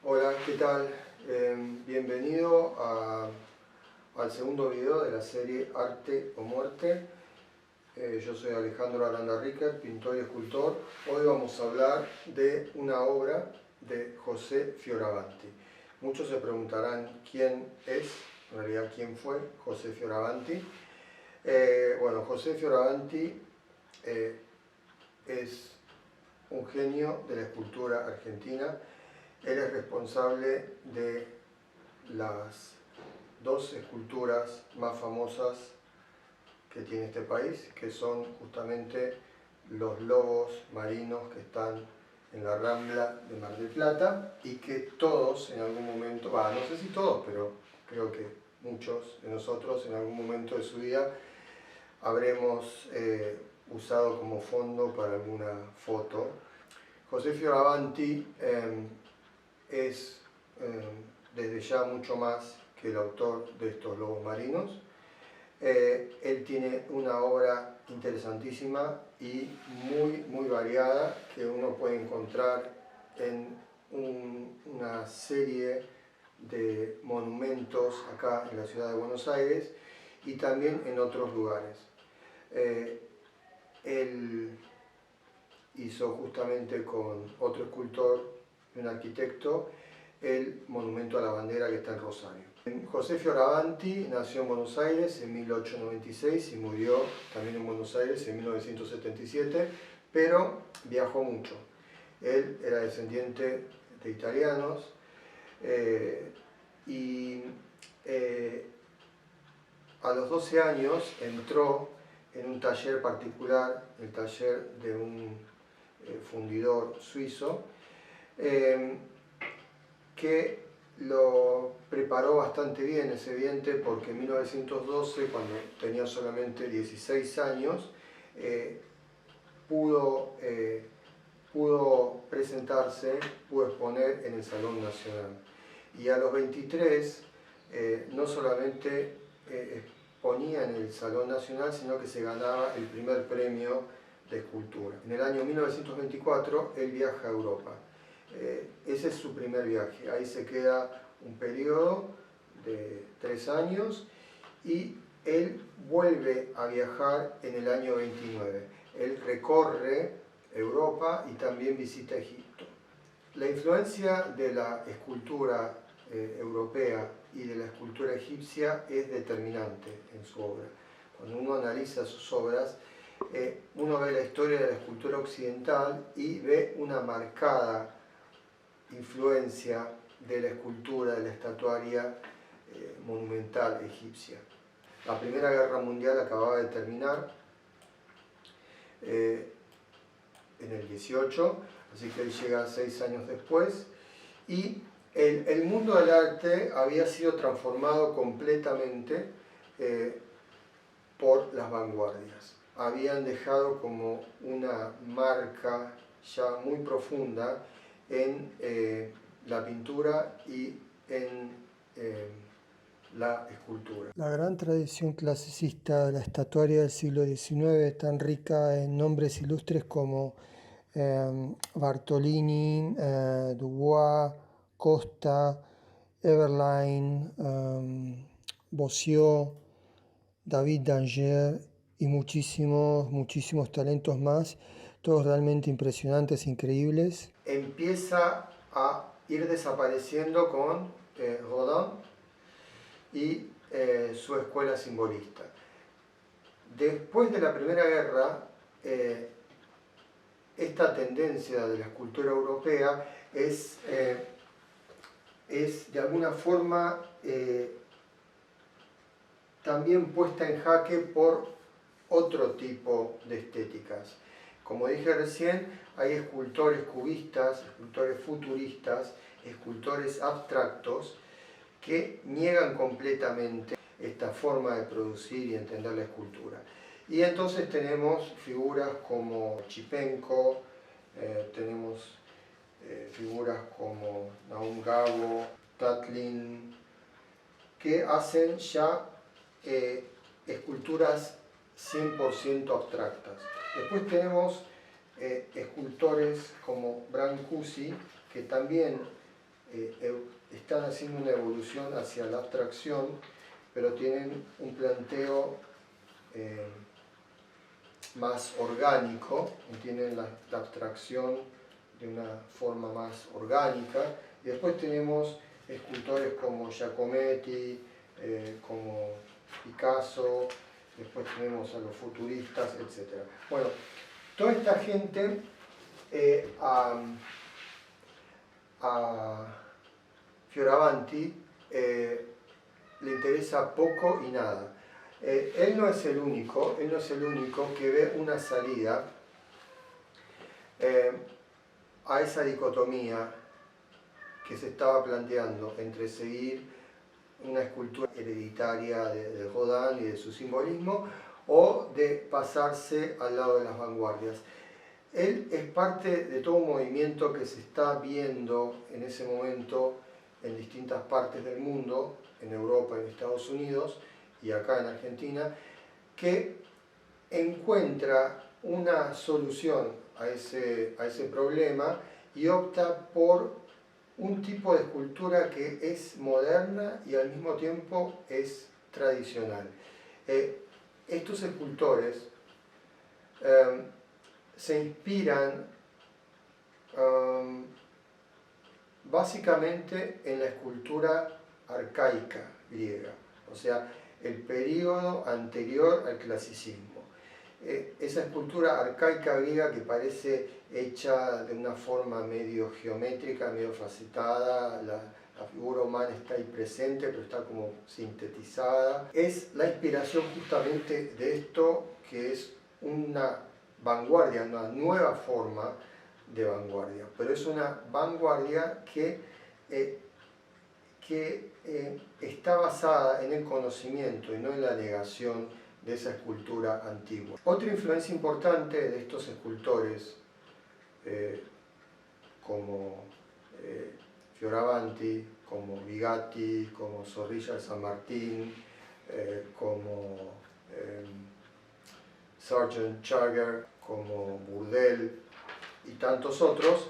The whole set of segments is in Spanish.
Hola, ¿qué tal? Bienvenido al segundo video de la serie Arte o Muerte. Yo soy Alejandro Aranda Riquer, pintor y escultor. Hoy vamos a hablar de una obra de José Fioravanti. Muchos se preguntarán quién es, en realidad quién fue José Fioravanti. Bueno, José Fioravanti es un genio de la escultura argentina. Él es responsable de las dos esculturas más famosas que tiene este país, que son justamente los lobos marinos que están en la Rambla de Mar del Plata y que todos en algún momento, no sé si todos, pero creo que muchos de nosotros en algún momento de su vida habremos usado como fondo para alguna foto. José Fioravanti es desde ya mucho más que el autor de estos lobos marinos. Él tiene una obra interesantísima y muy variada que uno puede encontrar en una serie de monumentos acá en la ciudad de Buenos Aires y también en otros lugares. Él hizo justamente con otro escultor y un arquitecto el monumento a la bandera que está en Rosario. José Fioravanti nació en Buenos Aires en 1896 y murió también en Buenos Aires en 1977, pero viajó mucho. Él era descendiente de italianos y a los 12 años entró en un taller particular, el taller de un fundidor suizo, que lo preparó bastante bien, es evidente, porque en 1912, cuando tenía solamente 16 años, pudo presentarse, pudo exponer en el Salón Nacional. Y a los 23, no solamente exponía en el Salón Nacional, sino que se ganaba el primer premio de escultura. En el año 1924, él viaja a Europa. Ese es su primer viaje. Ahí se queda un periodo de 3 años y él vuelve a viajar en el año 29. Él recorre Europa y también visita Egipto. La influencia de la escultura europea y de la escultura egipcia es determinante en su obra. Cuando uno analiza sus obras, uno ve la historia de la escultura occidental y ve una marcada influencia de la escultura, de la estatuaria monumental egipcia. La Primera Guerra Mundial acababa de terminar en el 18, así que él llega 6 años después, y el mundo del arte había sido transformado completamente por las vanguardias. Habían dejado como una marca ya muy profunda en la pintura y en la escultura. La gran tradición clasicista de la estatuaria del siglo XIX, tan rica en nombres ilustres como Bartolini, Dubois, Costa, Eberlein, Bossiot, David d'Angers y muchísimos talentos más, todos realmente impresionantes, increíbles. Empieza a ir desapareciendo con Rodin y su escuela simbolista. Después de la Primera Guerra, esta tendencia de la escultura europea es de alguna forma también puesta en jaque por otro tipo de estéticas. Como dije recién, hay escultores cubistas, escultores futuristas, escultores abstractos que niegan completamente esta forma de producir y entender la escultura. Y entonces tenemos figuras como Chipenko, tenemos figuras como Naum Gabo, Tatlin, que hacen ya esculturas 100% abstractas. Después tenemos escultores como Brancusi, que también están haciendo una evolución hacia la abstracción, pero tienen un planteo más orgánico, tienen la abstracción de una forma más orgánica. Y después tenemos escultores como Giacometti, como Picasso, después tenemos a los futuristas, etc. Bueno, toda esta gente a Fioravanti le interesa poco y nada. Él no es el único que ve una salida a esa dicotomía que se estaba planteando entre seguir una escultura hereditaria de Rodin y de su simbolismo o de pasarse al lado de las vanguardias. Él es parte de todo un movimiento que se está viendo en ese momento en distintas partes del mundo, en Europa, en Estados Unidos y acá en Argentina, que encuentra una solución a ese problema y opta por un tipo de escultura que es moderna y al mismo tiempo es tradicional. Estos escultores se inspiran básicamente en la escultura arcaica griega, o sea, el período anterior al clasicismo. Esa escultura arcaica griega que parece hecha de una forma medio geométrica, medio facetada, la figura humana está ahí presente, pero está como sintetizada. Es la inspiración justamente de esto, que es una vanguardia, una nueva forma de vanguardia, pero es una vanguardia que está basada en el conocimiento y no en la negación de esa escultura antigua. Otra influencia importante de estos escultores, como Fioravanti, como Bigatti, como Zorrilla de San Martín, como Sargent Chagger, como Bourdelle y tantos otros,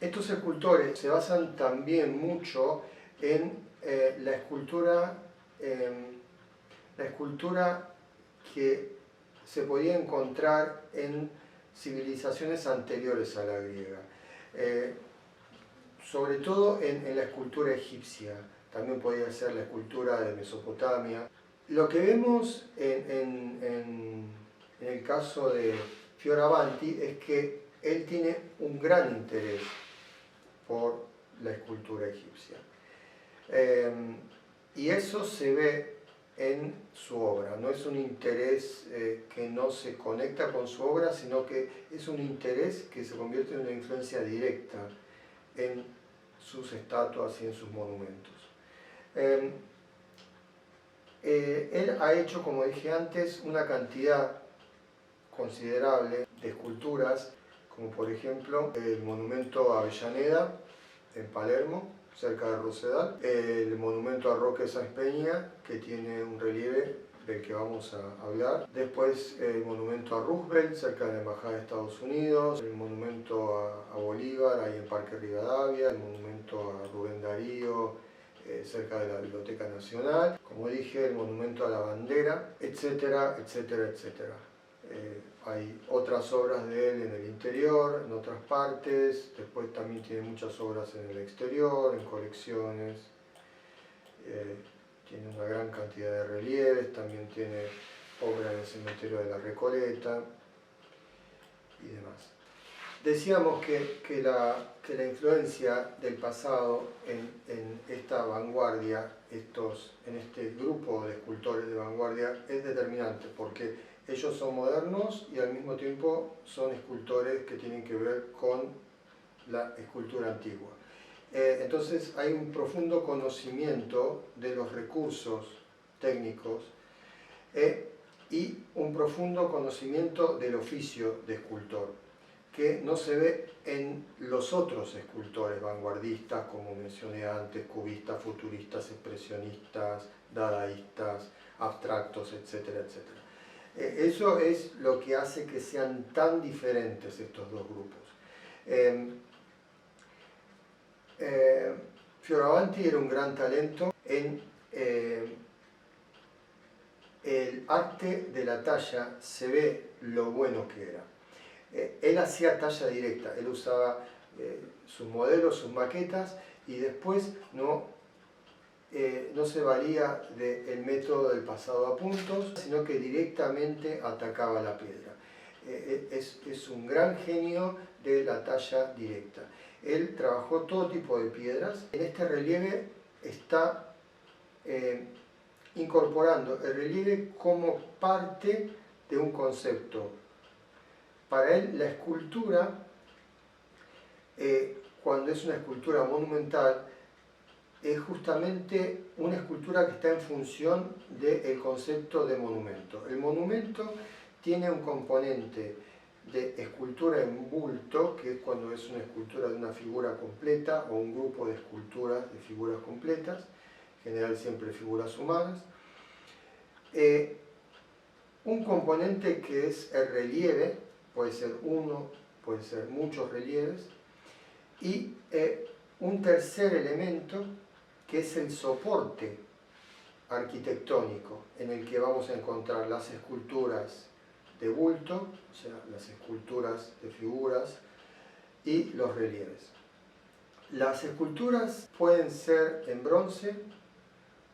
estos escultores se basan también mucho en la escultura que se podía encontrar en civilizaciones anteriores a la griega, sobre todo en la escultura egipcia, también podía ser la escultura de Mesopotamia. Lo que vemos en el caso de Fioravanti es que él tiene un gran interés por la escultura egipcia. Y eso se ve en su obra. No es un interés que no se conecta con su obra, sino que es un interés que se convierte en una influencia directa en sus estatuas y en sus monumentos. Él ha hecho, como dije antes, una cantidad considerable de esculturas, como por ejemplo el monumento a Avellaneda en Palermo, cerca de Rosedal, el monumento a Roque Sáenz Peña, que tiene un relieve del que vamos a hablar, después el monumento a Roosevelt, cerca de la Embajada de Estados Unidos, el monumento a Bolívar, ahí en Parque Rivadavia, el monumento a Rubén Darío, cerca de la Biblioteca Nacional, como dije, el monumento a la bandera, etcétera, etcétera, etcétera. Hay otras obras de él en el interior, en otras partes, después también tiene muchas obras en el exterior, en colecciones, tiene una gran cantidad de relieves, también tiene obra en el cementerio de la Recoleta y demás. Decíamos que la influencia del pasado en esta vanguardia, en este grupo de escultores de vanguardia, es determinante, porque ellos son modernos y al mismo tiempo son escultores que tienen que ver con la escultura antigua. Entonces hay un profundo conocimiento de los recursos técnicos y un profundo conocimiento del oficio de escultor, que no se ve en los otros escultores vanguardistas, como mencioné antes, cubistas, futuristas, expresionistas, dadaístas, abstractos, etcétera, etcétera. Eso es lo que hace que sean tan diferentes estos dos grupos. Fioravanti era un gran talento en el arte de la talla, se ve lo bueno que era. Él hacía talla directa, él usaba sus modelos, sus maquetas, y después no se valía del método del pasado a puntos, sino que directamente atacaba la piedra. Es un gran genio de la talla directa. Él trabajó todo tipo de piedras. En este relieve está incorporando el relieve como parte de un concepto. Para él la escultura, cuando es una escultura monumental, es justamente una escultura que está en función del concepto de monumento. El monumento tiene un componente de escultura en bulto, que es cuando es una escultura de una figura completa o un grupo de esculturas de figuras completas, en general siempre figuras humanas. Un componente que es el relieve, puede ser uno, puede ser muchos relieves, y un tercer elemento que es el soporte arquitectónico, en el que vamos a encontrar las esculturas de bulto, o sea, las esculturas de figuras, y los relieves. Las esculturas pueden ser en bronce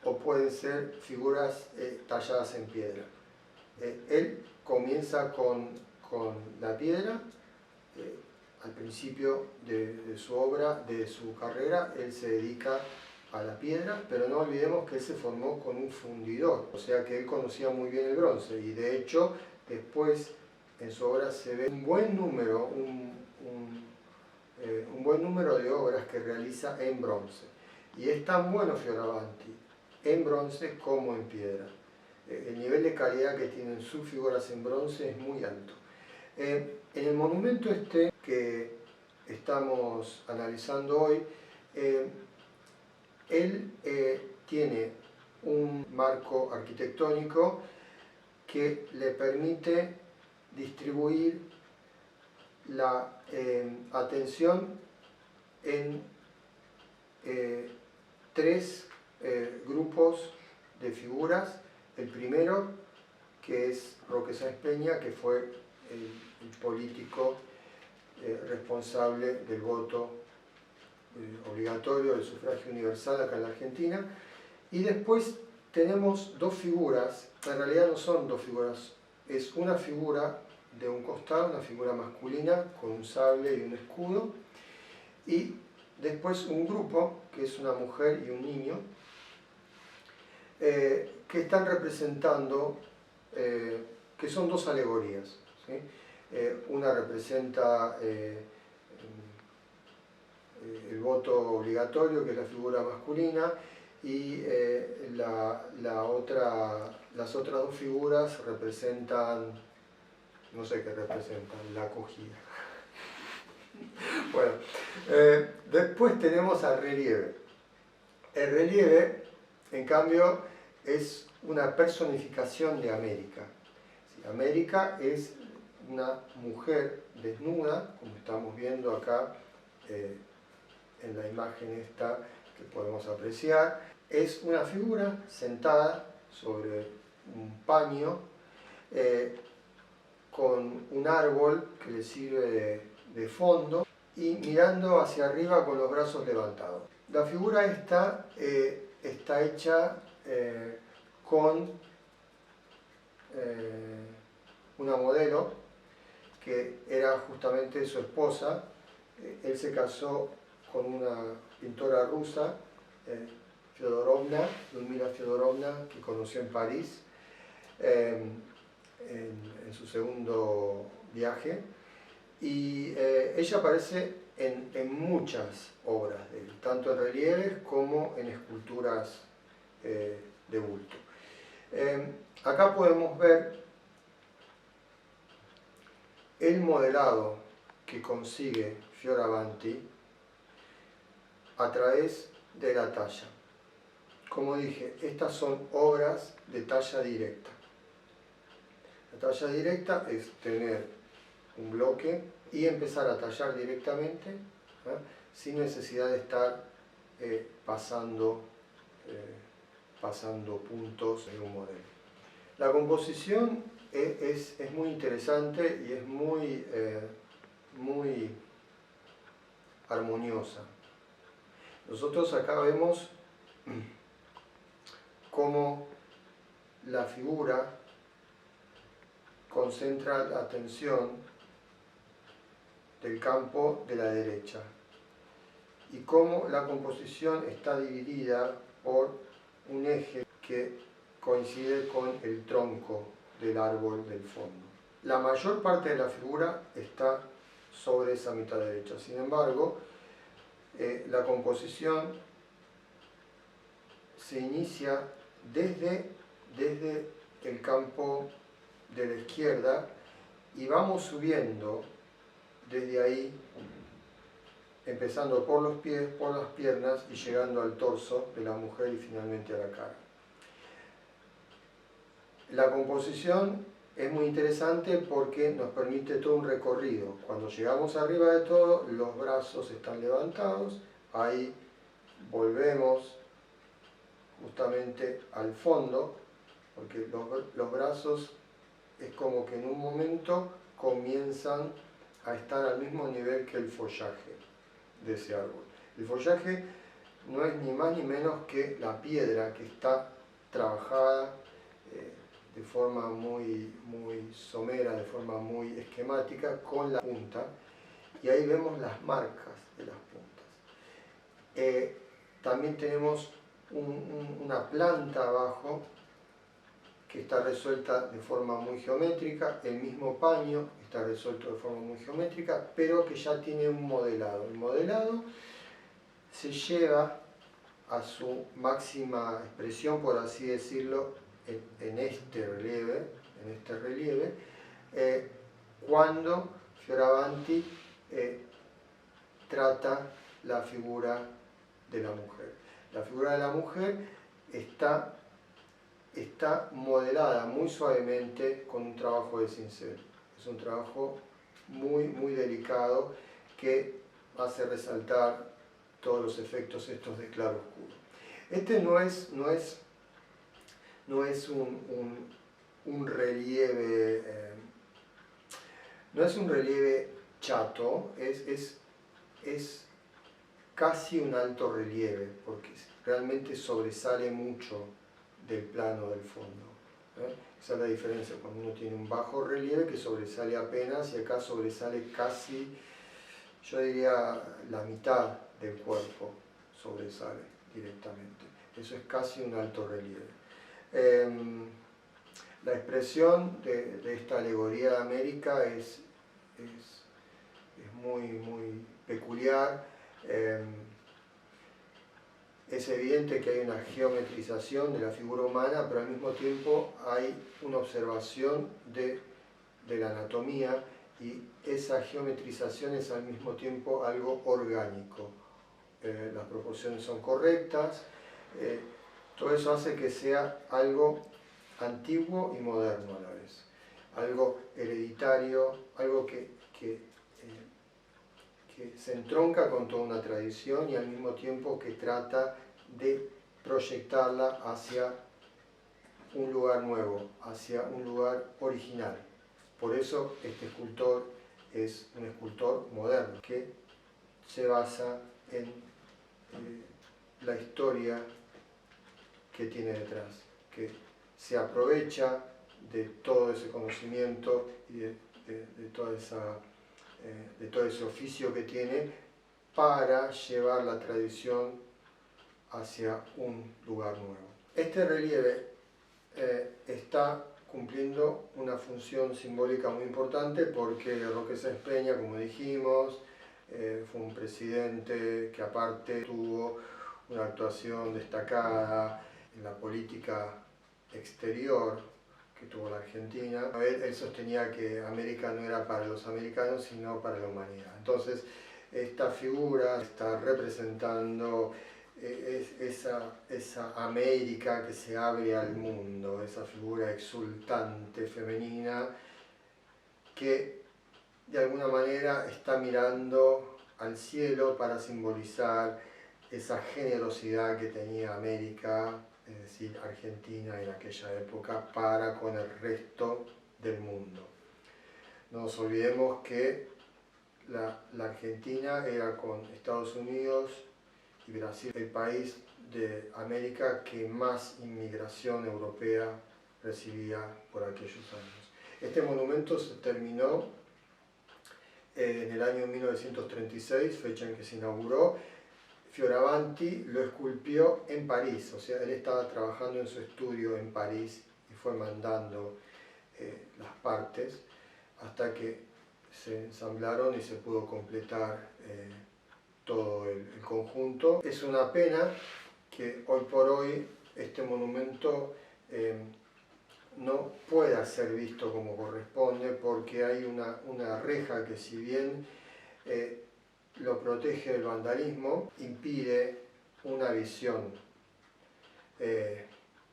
o pueden ser figuras talladas en piedra. Él comienza con la piedra. Al principio de su obra, de su carrera, él se dedica a la piedra, pero no olvidemos que él se formó con un fundidor, o sea que él conocía muy bien el bronce, y de hecho después en su obra se ve un buen número, un buen número de obras que realiza en bronce. Y es tan bueno Fioravanti en bronce como en piedra. El nivel de calidad que tienen sus figuras en bronce es muy alto. En el monumento este que estamos analizando hoy, él tiene un marco arquitectónico que le permite distribuir la atención en tres grupos de figuras. El primero, que es Roque Sáenz Peña, que fue el político responsable del voto obligatorio, del sufragio universal acá en la Argentina. Y después tenemos dos figuras, en realidad no son dos figuras, es una figura de un costado, una figura masculina con un sable y un escudo, y después un grupo, que es una mujer y un niño, que están representando, que son dos alegorías, ¿sí? Una representa el voto obligatorio, que es la figura masculina, y las otras dos figuras representan, no sé qué representan, la acogida. Bueno, después tenemos al relieve. El relieve, en cambio, es una personificación de América. América es una mujer desnuda, como estamos viendo acá en la imagen esta que podemos apreciar. Es una figura sentada sobre un paño con un árbol que le sirve de fondo y mirando hacia arriba con los brazos levantados. La figura esta está hecha con una modelo que era justamente su esposa. Él se casó con una pintora rusa, Fyodorovna, Ludmila Fyodorovna, que conoció en París en su segundo viaje, y ella aparece en muchas obras de él, tanto en relieves como en esculturas de bulto. Acá podemos ver el modelado que consigue Fioravanti a través de la talla. Como dije, estas son obras de talla directa. La talla directa es tener un bloque y empezar a tallar directamente, sin necesidad de estar pasando puntos en un modelo. La composición es muy interesante y es muy armoniosa. Nosotros acá vemos cómo la figura concentra la atención del campo de la derecha y cómo la composición está dividida por un eje que coincide con el tronco del árbol del fondo. La mayor parte de la figura está sobre esa mitad derecha. Sin embargo, la composición se inicia desde el campo de la izquierda y vamos subiendo desde ahí, empezando por los pies, por las piernas y llegando al torso de la mujer y finalmente a la cara. La composición es muy interesante porque nos permite todo un recorrido. Cuando llegamos arriba de todo, los brazos están levantados, ahí volvemos justamente al fondo, porque los brazos es como que en un momento comienzan a estar al mismo nivel que el follaje de ese árbol. El follaje no es ni más ni menos que la piedra que está trabajada de forma muy somera, de forma muy esquemática, con la punta, y ahí vemos las marcas de las puntas. También tenemos una planta abajo que está resuelta de forma muy geométrica, el mismo paño está resuelto de forma muy geométrica, pero que ya tiene un modelado. El modelado se lleva a su máxima expresión, por así decirlo, en este relieve, cuando Fioravanti trata la figura de la mujer. La figura de la mujer está modelada muy suavemente con un trabajo de cincel. Es un trabajo muy delicado que hace resaltar todos los efectos estos de claro oscuro. Este no es un relieve, no es un relieve chato, es casi un alto relieve, porque realmente sobresale mucho del plano del fondo. Esa es la diferencia cuando uno tiene un bajo relieve que sobresale apenas, y acá sobresale casi, yo diría, la mitad del cuerpo sobresale directamente. Eso es casi un alto relieve. La expresión de esta alegoría de América es muy peculiar. Es evidente que hay una geometrización de la figura humana, pero al mismo tiempo hay una observación de la anatomía, y esa geometrización es al mismo tiempo algo orgánico. Las proporciones son correctas, todo eso hace que sea algo antiguo y moderno a la vez, algo hereditario, algo que se entronca con toda una tradición y al mismo tiempo que trata de proyectarla hacia un lugar nuevo, hacia un lugar original. Por eso este escultor es un escultor moderno que se basa en la historia que tiene detrás, que se aprovecha de todo ese conocimiento y de todo ese oficio que tiene para llevar la tradición hacia un lugar nuevo. Este relieve está cumpliendo una función simbólica muy importante porque Roque Sáenz Peña, como dijimos, fue un presidente que aparte tuvo una actuación destacada en la política exterior que tuvo la Argentina. Él sostenía que América no era para los americanos, sino para la humanidad. Entonces, esta figura está representando esa América que se abre al mundo, esa figura exultante, femenina, que de alguna manera está mirando al cielo para simbolizar esa generosidad que tenía América, es decir, Argentina en aquella época, para con el resto del mundo. No nos olvidemos que la Argentina era con Estados Unidos y Brasil el país de América que más inmigración europea recibía por aquellos años. Este monumento se terminó en el año 1936, fecha en que se inauguró. Fioravanti lo esculpió en París, o sea, él estaba trabajando en su estudio en París y fue mandando las partes hasta que se ensamblaron y se pudo completar todo el conjunto. Es una pena que hoy por hoy este monumento no pueda ser visto como corresponde, porque hay una reja que, si bien lo protege del vandalismo, impide una visión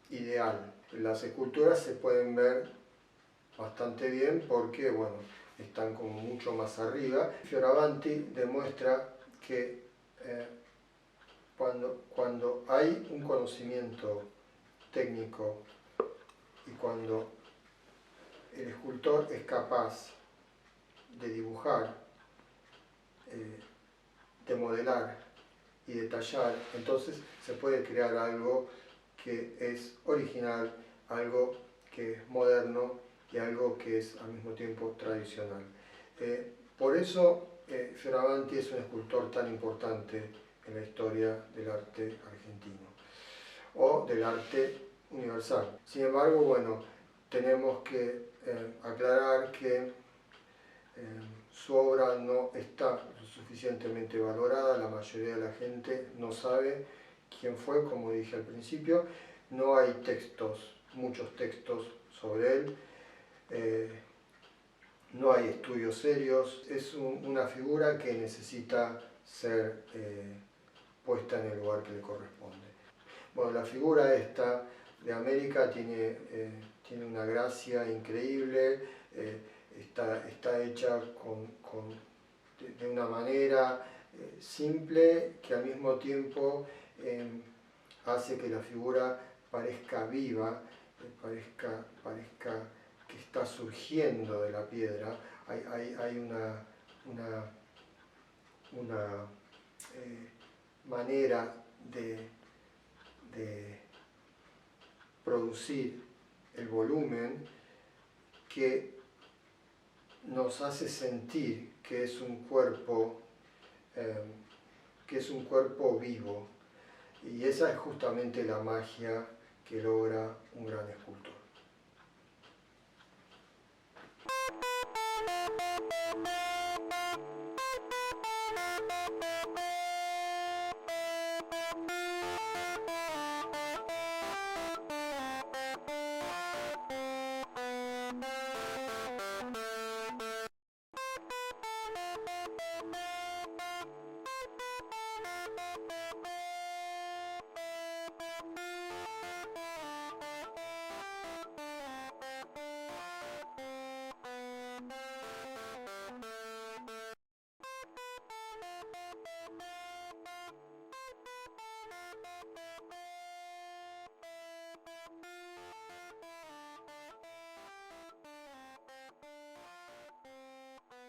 ideal. Las esculturas se pueden ver bastante bien porque, bueno, están como mucho más arriba. Fioravanti demuestra que cuando hay un conocimiento técnico y cuando el escultor es capaz de dibujar, de modelar y de tallar, entonces se puede crear algo que es original, algo que es moderno y algo que es al mismo tiempo tradicional. Por eso Fioravanti es un escultor tan importante en la historia del arte argentino o del arte universal. Sin embargo, bueno, tenemos que aclarar que su obra no está lo suficientemente valorada. La mayoría de la gente no sabe quién fue, como dije al principio. No hay textos, muchos textos sobre él. No hay estudios serios. Es una figura que necesita ser puesta en el lugar que le corresponde. Bueno, la figura esta de América tiene una gracia increíble. Está hecha de una manera simple, que al mismo tiempo hace que la figura parezca viva, parezca que está surgiendo de la piedra. Hay una manera de producir el volumen que nos hace sentir que es un cuerpo vivo, y esa es justamente la magia que logra un gran escultor.